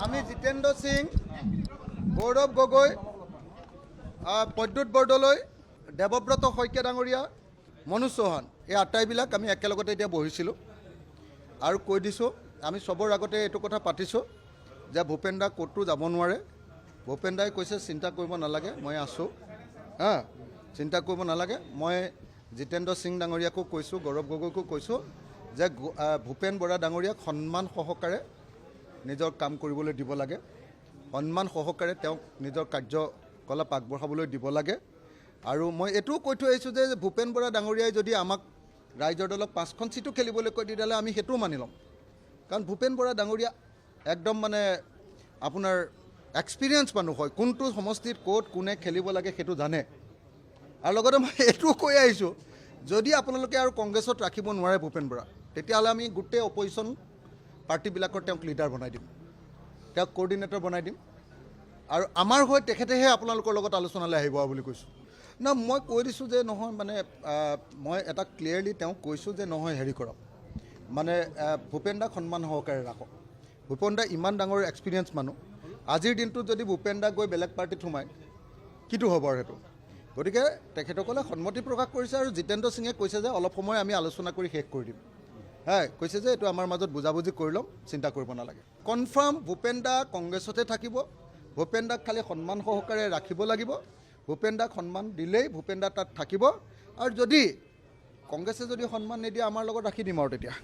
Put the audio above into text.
আমি জিতেন্দ্ৰ সিং, গৌৰৱ গগৈ, প্ৰদ্যুৎ বৰদলৈ, দেৱব্ৰত শইকীয়া ডাঙৰীয়া, মনোজ চৌহান, এই আটাইবিলাক আমি একেলগতে এতিয়া বহিছিলোঁ আৰু কৈ দিছোঁ, আমি চবৰ আগতে এইটো কথা পাতিছোঁ যে ভূপেন দা ক'তো যাব নোৱাৰে। ভূপেন দাই কৈছে চিন্তা কৰিব নালাগে, মই আছোঁ, চিন্তা কৰিব নালাগে। মই জিতেন্দ্ৰ সিং ডাঙৰীয়াকো কৈছোঁ, গৌৰৱ গগৈকো কৈছোঁ যে ভূপেন বৰা ডাঙৰীয়াক সন্মান সহকাৰে নিজৰ কাম কৰিবলৈ দিব লাগে, সন্মান সহকাৰে তেওঁক নিজৰ কাৰ্যকলাপ আগবঢ়াবলৈ দিব লাগে। আৰু মই এইটোও কৈ থৈ আহিছোঁ যে ভূপেন বৰা ডাঙৰীয়াই যদি আমাক ৰাইজৰ দলক 5খন চিটো খেলিবলৈ কৈ তেতিয়াহ'লে আমি সেইটোও মানি ল'ম। কাৰণ ভূপেন বৰা ডাঙৰীয়া একদম মানে আপোনাৰ এক্সপিৰিয়েঞ্চ মানুহ হয়, কোনটো সমষ্টিত ক'ত কোনে খেলিব লাগে সেইটো জানে। আৰু লগতে মই এইটোও কৈ আহিছোঁ, যদি আপোনালোকে আৰু কংগ্ৰেছত ৰাখিব নোৱাৰে ভূপেন বৰা, তেতিয়াহ'লে আমি গোটেই অপজিশ্যন পাৰ্টিবিলাকৰ তেওঁক লিডাৰ বনাই দিম, তেওঁক কোঅৰ্ডিনেটৰ বনাই দিম, আৰু আমাৰ হৈ তেখেতেহে আপোনালোকৰ লগত আলোচনালৈ আহিব বুলি কৈছোঁ। না, মই কৈ দিছোঁ যে নহয়, মানে মই এটা ক্লিয়াৰলি তেওঁক কৈছোঁ যে নহয়, হেৰি কৰক, মানে ভূপেন দাক সন্মান সহকাৰে ৰাখক। ভূপেন দা ইমান ডাঙৰ এক্সপিৰিয়েঞ্চ মানুহ, আজিৰ দিনটোত যদি ভূপেন দা গৈ বেলেগ পাৰ্টিত সোমায় কিটো হ'ব আৰু সেইটো। গতিকে তেখেতসকলে সন্মতি প্ৰকাশ কৰিছে আৰু জিতেন্দ্ৰ সিঙে কৈছে যে অলপ সময় আমি আলোচনা কৰি শেষ কৰি দিম। কৈছে যে এইটো আমাৰ মাজত বুজাবুজি কৰি ল'ম, চিন্তা কৰিব নালাগে। কনফাৰ্ম ভূপেন দা কংগ্ৰেছতে থাকিব, ভূপেন দাক খালি সন্মান সহকাৰে ৰাখিব লাগিব। ভূপেন দাক সন্মান দিলেই ভূপেন দা তাত থাকিব, আৰু যদি কংগ্ৰেছে যদি সন্মান নিদিয়ে আমাৰ লগত ৰাখি দিম আৰু তেতিয়া।